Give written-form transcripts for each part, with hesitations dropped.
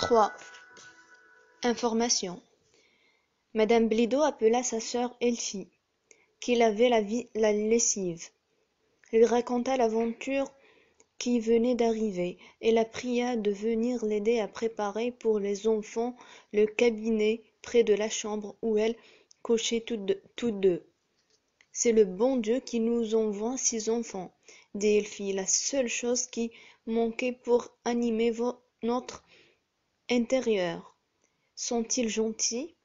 3. Information. Madame Blido appela sa sœur Elfie, qui lavait la lessive, lui raconta l'aventure qui venait d'arriver, et la pria de venir l'aider à préparer pour les enfants le cabinet près de la chambre où elles couchaient toutes deux. C'est le bon Dieu qui nous envoie 6 enfants, dit Elfie, la seule chose qui manquait pour animer notre intérieur. Sont-ils gentils?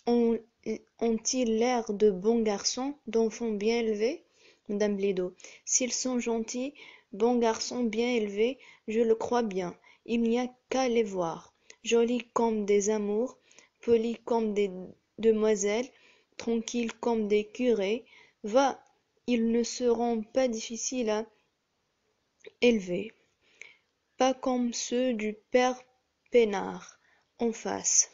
Ont-ils l'air de bons garçons, d'enfants bien élevés? Madame Blido. S'ils sont gentils, bons garçons bien élevés, je le crois bien. Il n'y a qu'à les voir. Jolis comme des amours, polis comme des demoiselles, tranquilles comme des curés. Va, ils ne seront pas difficiles à élever. Pas comme ceux du père Pénard, en face.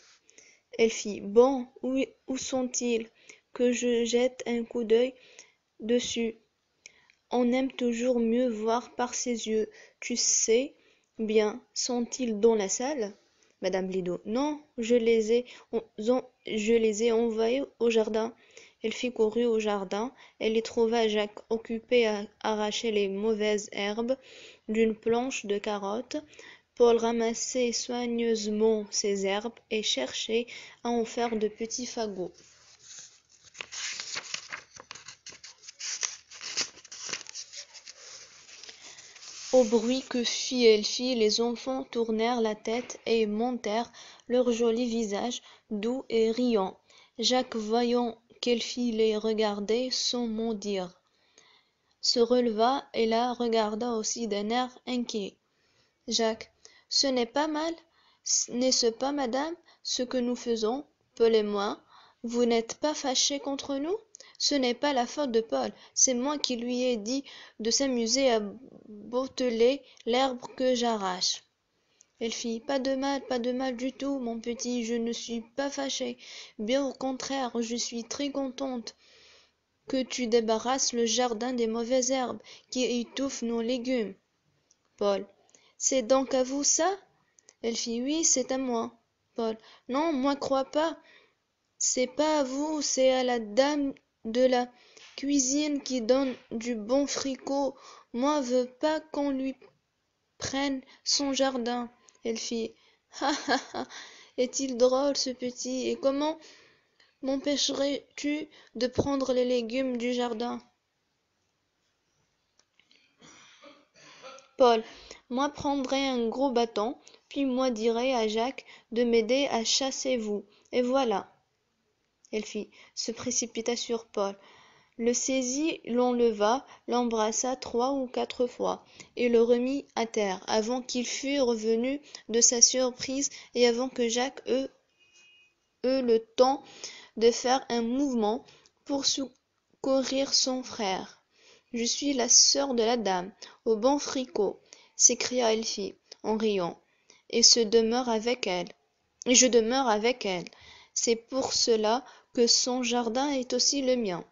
Elfie. Bon, où sont-ils? Que je jette un coup d'œil dessus. On aime toujours mieux voir par ses yeux. Tu sais bien, sont-ils dans la salle? Madame Blido. Non, je les ai envoyés au jardin. Elfie courut au jardin. Elle y trouva Jacques occupé à arracher les mauvaises herbes d'une planche de carottes. Paul ramassait soigneusement ces herbes et cherchait à en faire de petits fagots. Au bruit que fit Elfie, les enfants tournèrent la tête et montrèrent leurs jolis visages, doux et riants. Jacques, voyant qu'Elfie les regardait sans mot dire, se releva et la regarda aussi d'un air inquiet. Jacques. Ce n'est pas mal, n'est-ce pas, madame, ce que nous faisons, Paul et moi? Vous n'êtes pas fâchés contre nous? Ce n'est pas la faute de Paul, c'est moi qui lui ai dit de s'amuser à boteler l'herbe que j'arrache. Elfie. Pas de mal du tout, mon petit, je ne suis pas fâchée. Bien au contraire, je suis très contente que tu débarrasses le jardin des mauvaises herbes qui étouffent nos légumes. Paul. C'est donc à vous ça? Elfie. Oui, c'est à moi. Paul. Non, moi crois pas. C'est pas à vous, c'est à la dame de la cuisine qui donne du bon fricot. Moi veux pas qu'on lui prenne son jardin. Elfie. Ha ha ha. Est-il drôle ce petit? Et comment m'empêcherais-tu de prendre les légumes du jardin? Paul. Moi prendrai un gros bâton, puis moi dirai à Jacques de m'aider à chasser vous. Et voilà. Elfie se précipita sur Paul, le saisit, l'enleva, l'embrassa 3 ou 4 fois, et le remit à terre, avant qu'il fût revenu de sa surprise et avant que Jacques eût le temps de faire un mouvement pour secourir son frère. Je suis la sœur de la dame, au bon fricot, s'écria Elfie, en riant, et je demeure avec elle. C'est pour cela que son jardin est aussi le mien.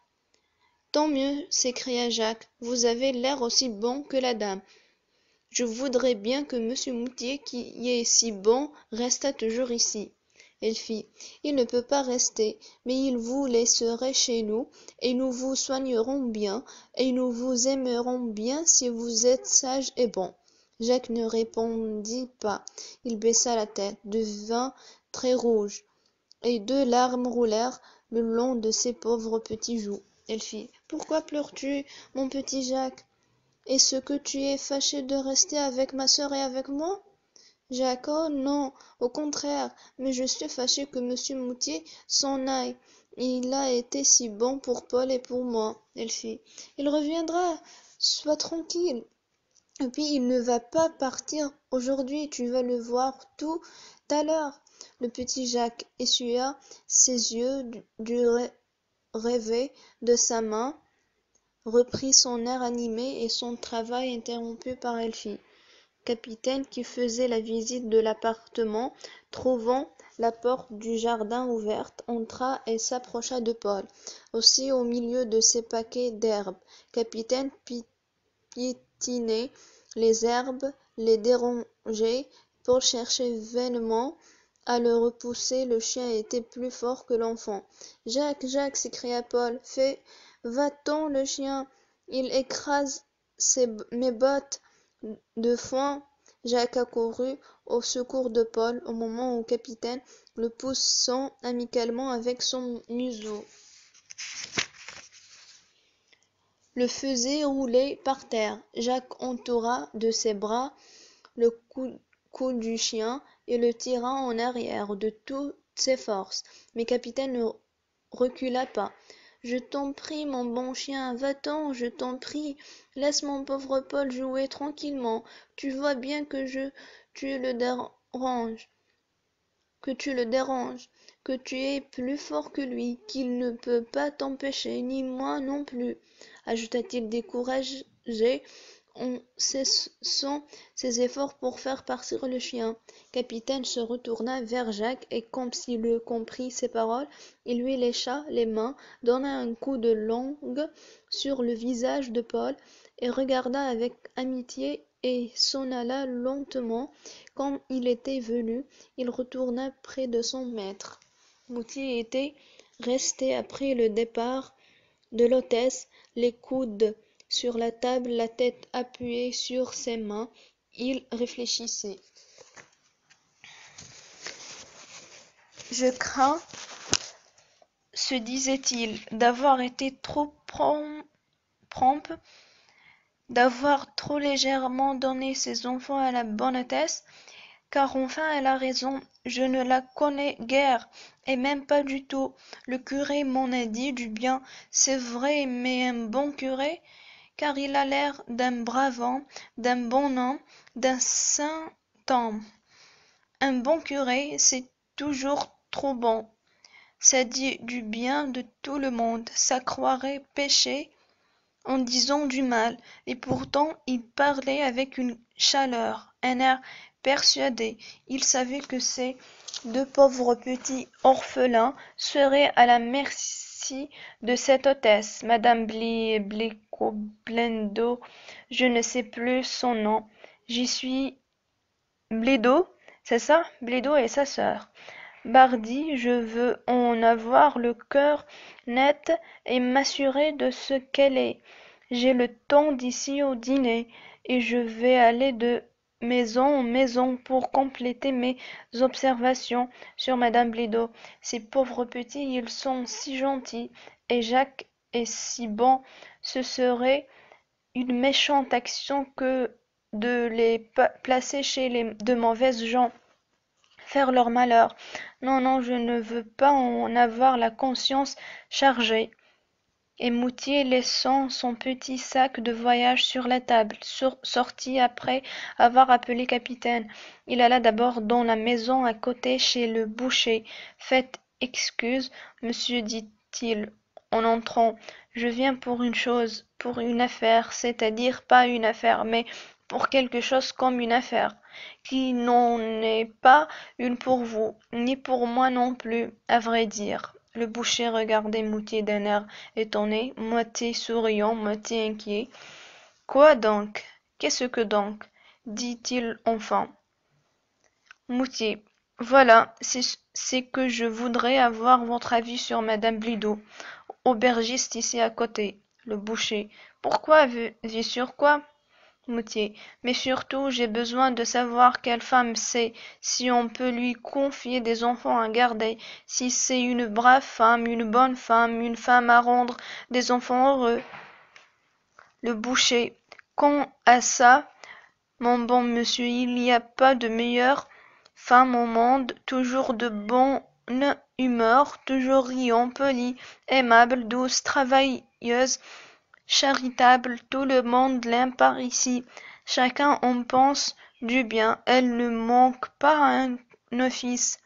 Tant mieux, s'écria Jacques, vous avez l'air aussi bon que la dame. Je voudrais bien que monsieur Moutier, qui est si bon, restât toujours ici. Elfie. Il ne peut pas rester, mais il vous laisserait chez nous, et nous vous soignerons bien, et nous vous aimerons bien si vous êtes sage et bon. Jacques ne répondit pas. Il baissa la tête, devint très rouge, et 2 larmes roulèrent le long de ses pauvres petits joues. Elfie. Pourquoi pleures-tu, mon petit Jacques? Est-ce que tu es fâché de rester avec ma sœur et avec moi? Jacques. Oh non, au contraire, mais je suis fâché que monsieur Moutier s'en aille. Il a été si bon pour Paul et pour moi. Elfie. Il reviendra, sois tranquille. Et puis il ne va pas partir aujourd'hui, tu vas le voir tout à l'heure. Le petit Jacques essuya ses yeux du rêve de sa main, reprit son air animé et son travail interrompu par Elfie. Capitaine, qui faisait la visite de l'appartement, trouvant la porte du jardin ouverte, entra et s'approcha de Paul. Aussi, au milieu de ses paquets d'herbes, Capitaine piétinait les herbes, les dérangeait, Paul cherchait vainement à le repousser, le chien était plus fort que l'enfant. « Jacques, Jacques !» s'écria Paul, « va-t'en le chien, il écrase mes bottes de foin. » Jacques accourut au secours de Paul au moment où le capitaine le poussant amicalement avec son museau le faisait rouler par terre. Jacques entoura de ses bras le cou du chien et le tira en arrière de toutes ses forces. Mais le capitaine ne recula pas. « Je t'en prie, mon bon chien, va-t'en, je t'en prie, laisse mon pauvre Paul jouer tranquillement. Tu vois bien que tu le déranges, que tu es plus fort que lui, qu'il ne peut pas t'empêcher, ni moi non plus, » ajouta-t-il découragé en cessant ses efforts pour faire partir le chien. Le capitaine se retourna vers Jacques et, comme s'il eût compris ses paroles, il lui lécha les mains, donna un coup de langue sur le visage de Paul et regarda avec amitié et s'en alla lentement comme il était venu. Il retourna près de son maître. Moutier était resté après le départ de l'hôtesse, les coudes sur la table, la tête appuyée sur ses mains. Il réfléchissait. « Je crains, se disait-il, d'avoir été trop prompt, d'avoir trop légèrement donné ses enfants à la bonne hôtesse, car enfin elle a raison, je ne la connais guère, et même pas du tout. Le curé m'en a dit du bien, c'est vrai, mais un bon curé, car il a l'air d'un brave homme, d'un bon homme, d'un saint homme. Un bon curé, c'est toujours trop bon. Ça dit du bien de tout le monde, ça croirait pécher en disant du mal, et pourtant il parlait avec une chaleur, un air persuadé. Il savait que ces deux pauvres petits orphelins seraient à la merci de cette hôtesse, Madame Blicoblendo, je ne sais plus son nom. J'y suis Blido, c'est ça? Blido et sa sœur. Bardi, je veux en avoir le cœur net et m'assurer de ce qu'elle est. J'ai le temps d'ici au dîner, et je vais aller de maison en maison pour compléter mes observations sur Madame Blido. Ces pauvres petits, ils sont si gentils, et Jacques est si bon, ce serait une méchante action que de les placer chez de mauvaises gens, faire leur malheur. Non, non, je ne veux pas en avoir la conscience chargée. » Et Moutier, laissant son petit sac de voyage sur la table, sortit après avoir appelé le capitaine. Il alla d'abord dans la maison à côté chez le boucher. « Faites excuse, monsieur, dit-il en entrant, je viens pour une chose, pour une affaire, c'est-à-dire pas une affaire, mais pour quelque chose comme une affaire, qui n'en est pas une pour vous, ni pour moi non plus, à vrai dire. » Le boucher regardait Moutier d'un air étonné, moitié souriant, moitié inquiet. « Quoi donc? Qu'est-ce que donc? » dit-il enfin. Moutier. « Voilà, c'est que je voudrais avoir votre avis sur Madame Blido, aubergiste ici à côté. » Le boucher. « Pourquoi, avis sur quoi? » Moutier. « Mais surtout, j'ai besoin de savoir quelle femme c'est, si on peut lui confier des enfants à garder, si c'est une brave femme, une bonne femme, une femme à rendre des enfants heureux. » Le boucher. « Quant à ça, mon bon monsieur, il n'y a pas de meilleure femme au monde, toujours de bonne humeur, toujours riante, polie, aimable, douce, travailleuse, charitable, tout le monde l'aime par ici, chacun en pense du bien, elle ne manque pas un office,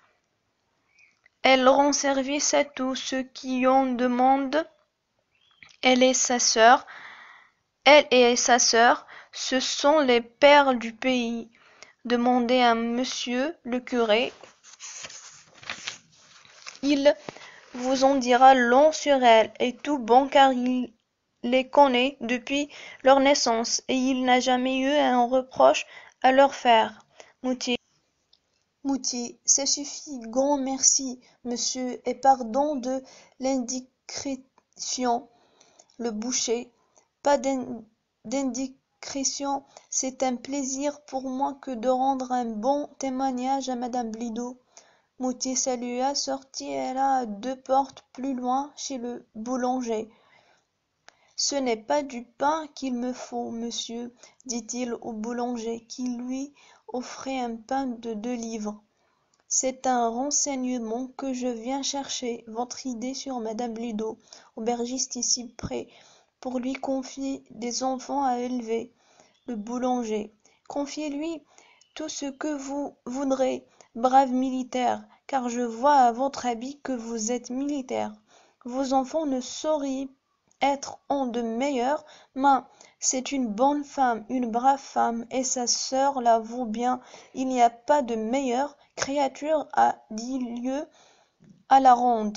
elle rend service à tous ceux qui en demandent, elle et sa sœur, ce sont les perles du pays. Demandez à monsieur le curé, il vous en dira long sur elles, et tout bon car il les connaît depuis leur naissance, et il n'a jamais eu un reproche à leur faire. Moutier. Moutier, ça suffit, grand merci, monsieur, et pardon de l'indiscrétion. Le boucher, pas d'indiscrétion, c'est un plaisir pour moi que de rendre un bon témoignage à madame Blido. Moutier salua, sortit et alla à 2 portes plus loin chez le boulanger. Ce n'est pas du pain qu'il me faut, monsieur, dit-il au boulanger, qui lui offrait un pain de 2 livres. C'est un renseignement que je viens chercher, votre idée sur madame Blido. Aubergiste ici près, pour lui confier des enfants à élever. Le boulanger. Confiez-lui tout ce que vous voudrez, brave militaire, car je vois à votre habit que vous êtes militaire. Vos enfants ne sauraient être en de meilleures mains. C'est une bonne femme, une brave femme, et sa sœur la vaut bien. Il n'y a pas de meilleure créature à 10 lieues à la ronde.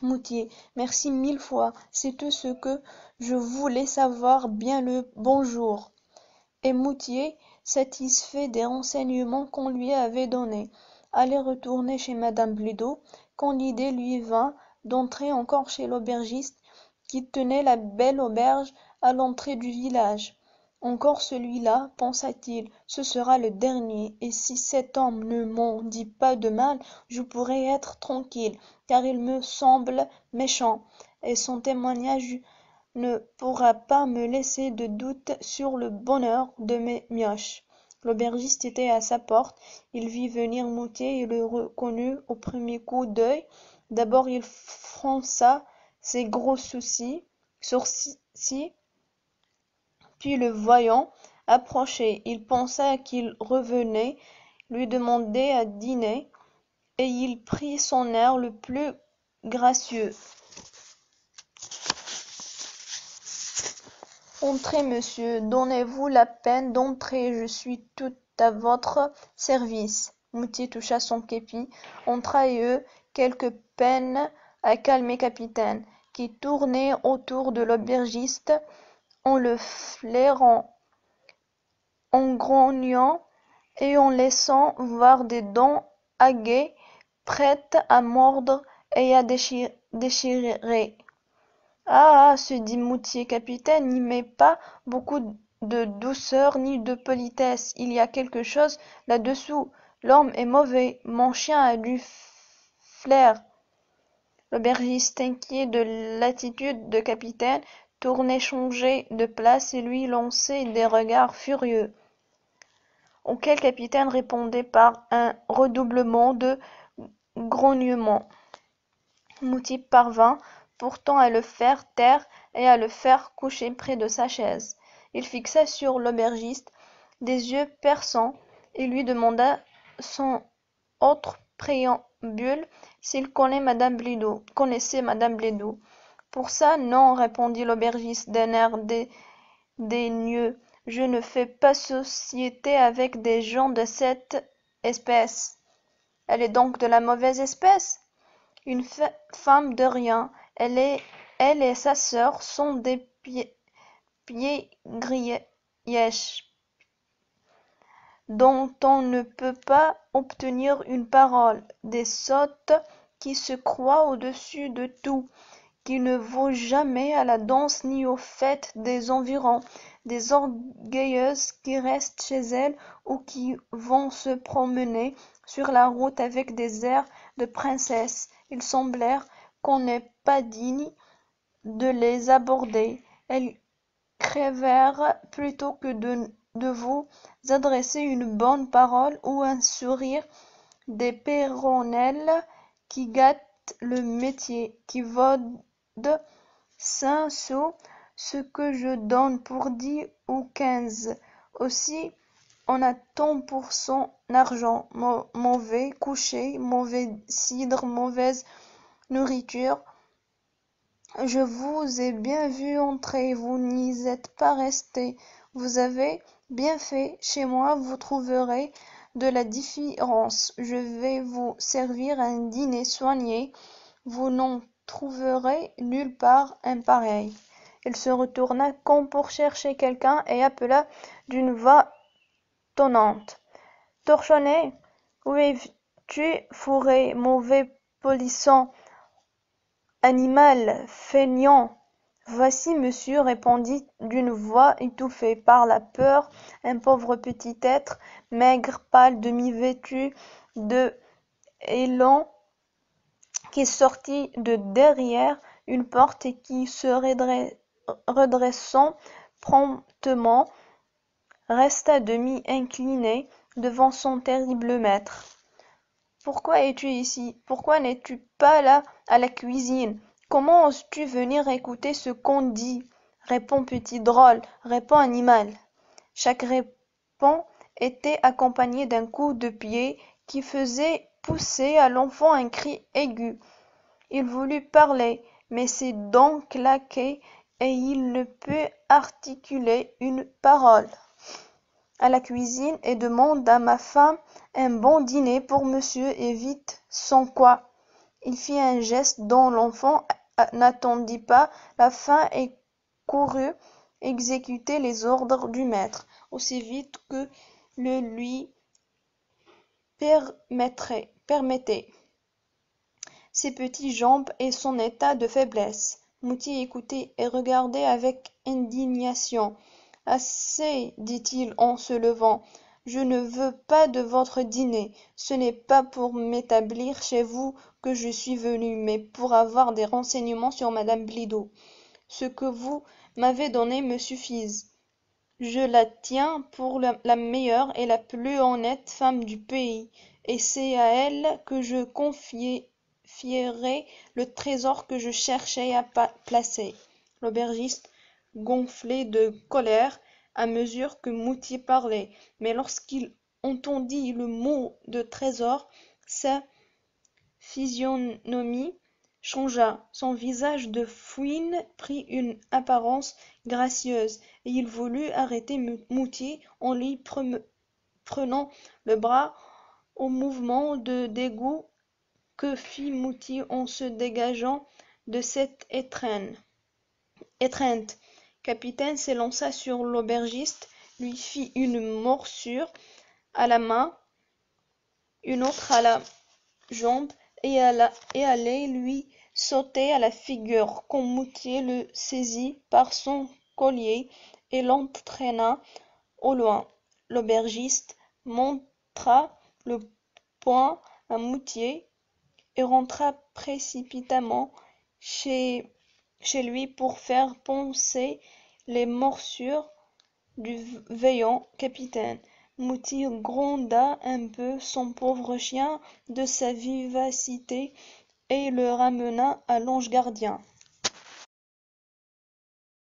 Moutier, merci 1000 fois, c'est tout ce que je voulais savoir. Bien le bonjour. Et Moutier, satisfait des renseignements qu'on lui avait donnés, allait retourner chez madame Blido, quand l'idée lui vint d'entrer encore chez l'aubergiste, qui tenait la belle auberge à l'entrée du village. Encore celui-là, pensa-t-il, ce sera le dernier, et si cet homme ne m'en dit pas de mal, je pourrai être tranquille, car il me semble méchant, et son témoignage ne pourra pas me laisser de doute sur le bonheur de mes mioches. L'aubergiste était à sa porte, il vit venir Moutier et le reconnut au premier coup d'œil. D'abord il fronça ses gros sourcils, puis le voyant approcher, il pensa qu'il revenait lui demander à dîner, et il prit son air le plus gracieux. Entrez, monsieur, donnez-vous la peine d'entrer, je suis tout à votre service. Moutier toucha son képi, entra et eut quelque peine à calmer Capitaine, qui tournait autour de l'aubergiste en le flairant, en grognant et en laissant voir des dents aiguës prêtes à mordre et à déchirer. Ah, se dit Moutier, Capitaine n'y met pas beaucoup de douceur ni de politesse. Il y a quelque chose là-dessous. L'homme est mauvais. Mon chien a du flair. L'aubergiste, inquiet de l'attitude de Capitaine, tournait, changeait de place et lui lançait des regards furieux, auquel Capitaine répondait par un redoublement de grognements. Moutier parvint pourtant à le faire taire et à le faire coucher près de sa chaise. Il fixa sur l'aubergiste des yeux perçants et lui demanda sans autre préambule s'il connaissait madame Blido. Pour ça, non, répondit l'aubergiste d'un air dédaigneux. Je ne fais pas société avec des gens de cette espèce. Elle est donc de la mauvaise espèce? Une femme de rien. Elle et sa sœur sont des piègrièches dont on ne peut pas obtenir une parole, des sottes qui se croient au-dessus de tout, qui ne vont jamais à la danse ni aux fêtes des environs, des orgueilleuses qui restent chez elles ou qui vont se promener sur la route avec des airs de princesses. Il semblait qu'on n'est pas digne de les aborder. Elles crèvèrent plutôt que de vous adresser une bonne parole ou un sourire, des péronnelles qui gâtent le métier, qui vaudent 5 sous ce que je donne pour 10 ou 15. Aussi on a tant pour son argent. Mauvais coucher, mauvais cidre, mauvaise nourriture. Je vous ai bien vu entrer, vous n'y êtes pas resté. Vous avez bien fait. Chez moi, vous trouverez de la différence. Je vais vous servir un dîner soigné. Vous n'en trouverez nulle part un pareil. Il se retourna comme pour chercher quelqu'un et appela d'une voix tonnante. Torchonnet, Où es-tu fourré, mauvais polisson, animal feignant? Voici, monsieur, répondit d'une voix étouffée par la peur un pauvre petit être, maigre, pâle, demi-vêtu de élan, qui sortit de derrière une porte et qui, se redressant promptement, resta demi incliné devant son terrible maître. Pourquoi es-tu ici? Pourquoi n'es-tu pas là à la cuisine? Comment oses-tu venir écouter ce qu'on dit? Réponds, petit drôle, réponds, animal. Chaque réponse était accompagnée d'un coup de pied qui faisait pousser à l'enfant un cri aigu. Il voulut parler, mais ses dents claquaient et il ne put articuler une parole. À la cuisine et demande à ma femme un bon dîner pour monsieur et vite, sans quoi. Il fit un geste dont l'enfant n'attendit pas la fin et courut exécuter les ordres du maître, aussi vite que le lui permettait ses petites jambes et son état de faiblesse. Mouty écoutait et regardait avec indignation. Assez, dit-il en se levant, je ne veux pas de votre dîner. Ce n'est pas pour m'établir chez vous que je suis venu, mais pour avoir des renseignements sur madame Blido. Ce que vous m'avez donné me suffit. Je la tiens pour la meilleure et la plus honnête femme du pays, et c'est à elle que je confierai le trésor que je cherchais à placer. L'aubergiste gonflait de colère à mesure que Mouty parlait, mais lorsqu'il entendit le mot de trésor, sa physionomie changea, son visage de fouine prit une apparence gracieuse, et il voulut arrêter Mouty en lui prenant le bras au mouvement de dégoût que fit Mouty en se dégageant de cette étreinte. Capitaine s'élança sur l'aubergiste, lui fit une morsure à la main, une autre à la jambe, et allait lui sauter à la figure quand Mouty le saisit par son collier et l'entraîna au loin. L'aubergiste montra le poing à Mouty et rentra précipitamment chez lui pour faire panser les morsures du vaillant capitaine. Mouty gronda un peu son pauvre chien de sa vivacité et le ramena à l'ange gardien.